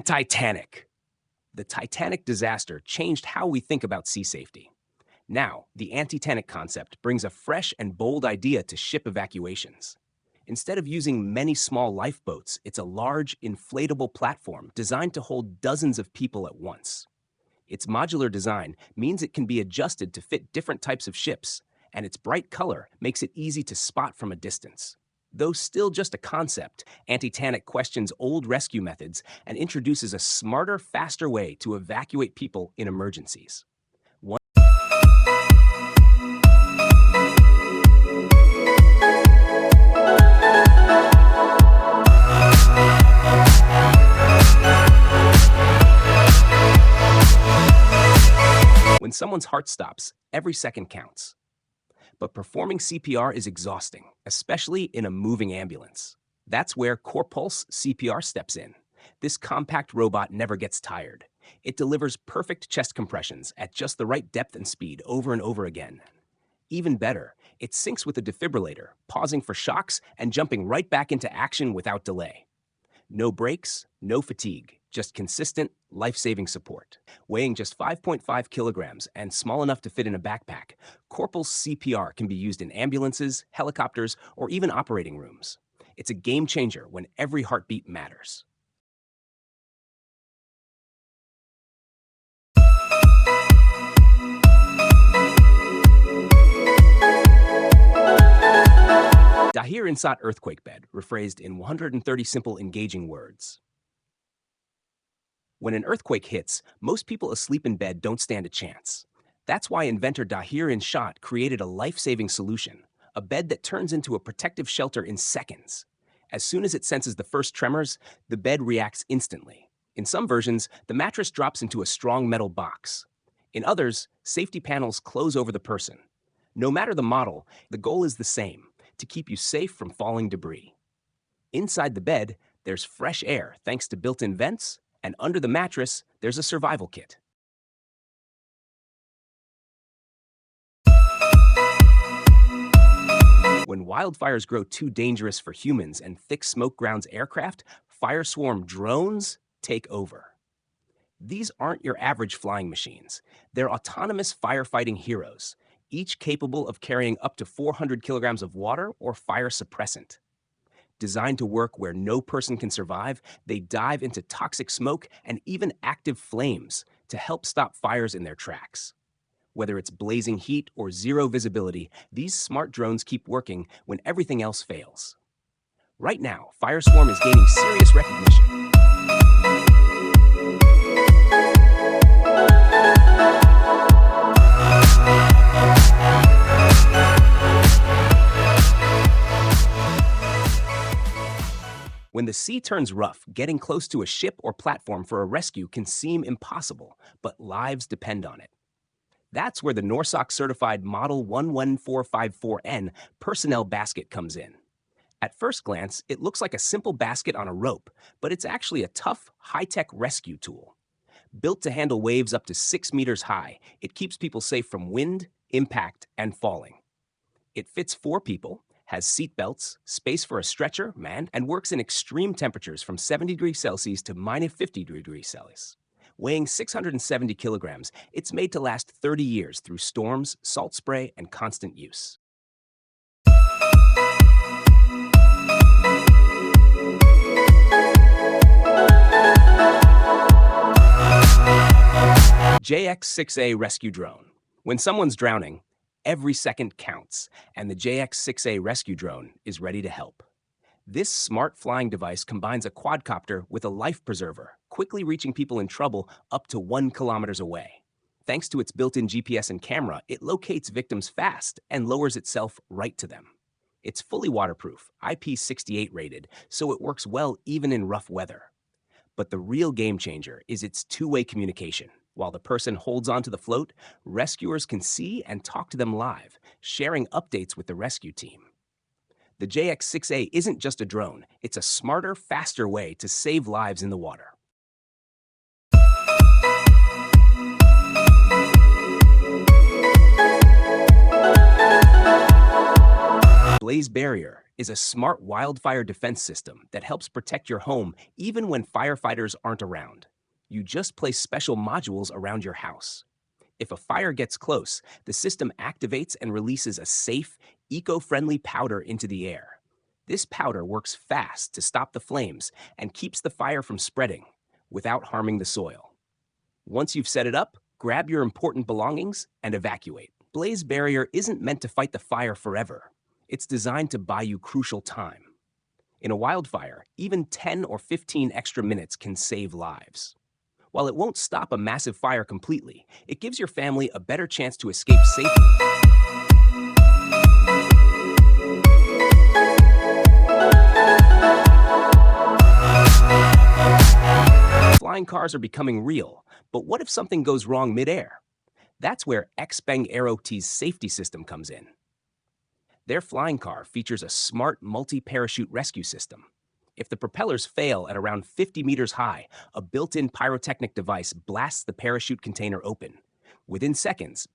Titanic. The Titanic disaster changed how we think about sea safety. Now, the anti-Titanic concept brings a fresh and bold idea to ship evacuations. Instead of using many small lifeboats, it's a large, inflatable platform designed to hold dozens of people at once. Its modular design means it can be adjusted to fit different types of ships, and its bright color makes it easy to spot from a distance. Though still just a concept, anti-Titanic questions old rescue methods and introduces a smarter, faster way to evacuate people in emergencies. When someone's heart stops, every second counts. But performing CPR is exhausting, especially in a moving ambulance. That's where CorePulse CPR steps in. This compact robot never gets tired. It delivers perfect chest compressions at just the right depth and speed over and over again. Even better, it syncs with a defibrillator, pausing for shocks and jumping right back into action without delay. No breaks, no fatigue, just consistent, life-saving support. Weighing just 5.5 kilograms and small enough to fit in a backpack, CorePulse CPR can be used in ambulances, helicopters, or even operating rooms. It's a game changer when every heartbeat matters. Dahir Insat earthquake bed, rephrased in 130 simple engaging words. When an earthquake hits, most people asleep in bed don't stand a chance. That's why inventor Dahir Insat created a life-saving solution, a bed that turns into a protective shelter in seconds. As soon as it senses the first tremors, the bed reacts instantly. In some versions, the mattress drops into a strong metal box. In others, safety panels close over the person. No matter the model, the goal is the same: to keep you safe from falling debris. Inside the bed, there's fresh air thanks to built-in vents, and under the mattress, there's a survival kit. When wildfires grow too dangerous for humans and thick smoke grounds aircraft, fire swarm drones take over. These aren't your average flying machines. They're autonomous firefighting heroes, each capable of carrying up to 400 kilograms of water or fire suppressant. Designed to work where no person can survive, they dive into toxic smoke and even active flames to help stop fires in their tracks. Whether it's blazing heat or zero visibility, these smart drones keep working when everything else fails. Right now, Fireswarm is gaining serious recognition. When the sea turns rough, getting close to a ship or platform for a rescue can seem impossible, but lives depend on it. That's where the NORSOK-certified Model 11454N personnel basket comes in. At first glance, it looks like a simple basket on a rope, but it's actually a tough, high-tech rescue tool. Built to handle waves up to 6 meters high, it keeps people safe from wind, impact, and falling. It fits 4 people, has seat belts, space for a stretcher, and works in extreme temperatures from 70 degrees Celsius to minus 50 degrees Celsius. Weighing 670 kilograms, it's made to last 30 years through storms, salt spray, and constant use. JX-6A Rescue Drone. When someone's drowning, every second counts, and the JX-6A rescue drone is ready to help. This smart flying device combines a quadcopter with a life preserver, quickly reaching people in trouble up to 1 kilometer away. Thanks to its built-in GPS and camera, it locates victims fast and lowers itself right to them. It's fully waterproof, IP68 rated, so it works well even in rough weather. But the real game changer is its two-way communication. While the person holds onto the float, rescuers can see and talk to them live, sharing updates with the rescue team. The JX-6A isn't just a drone, it's a smarter, faster way to save lives in the water. Blaze Barrier is a smart wildfire defense system that helps protect your home even when firefighters aren't around. You just place special modules around your house. If a fire gets close, the system activates and releases a safe, eco-friendly powder into the air. This powder works fast to stop the flames and keeps the fire from spreading without harming the soil. Once you've set it up, grab your important belongings and evacuate. Blaze Barrier isn't meant to fight the fire forever. It's designed to buy you crucial time. In a wildfire, even 10 or 15 extra minutes can save lives. While it won't stop a massive fire completely, it gives your family a better chance to escape safely. Flying cars are becoming real, but what if something goes wrong midair? That's where Xpeng Aerot's safety system comes in. Their flying car features a smart multi-parachute rescue system. If the propellers fail at around 50 meters high, a built-in pyrotechnic device blasts the parachute container open. Within seconds,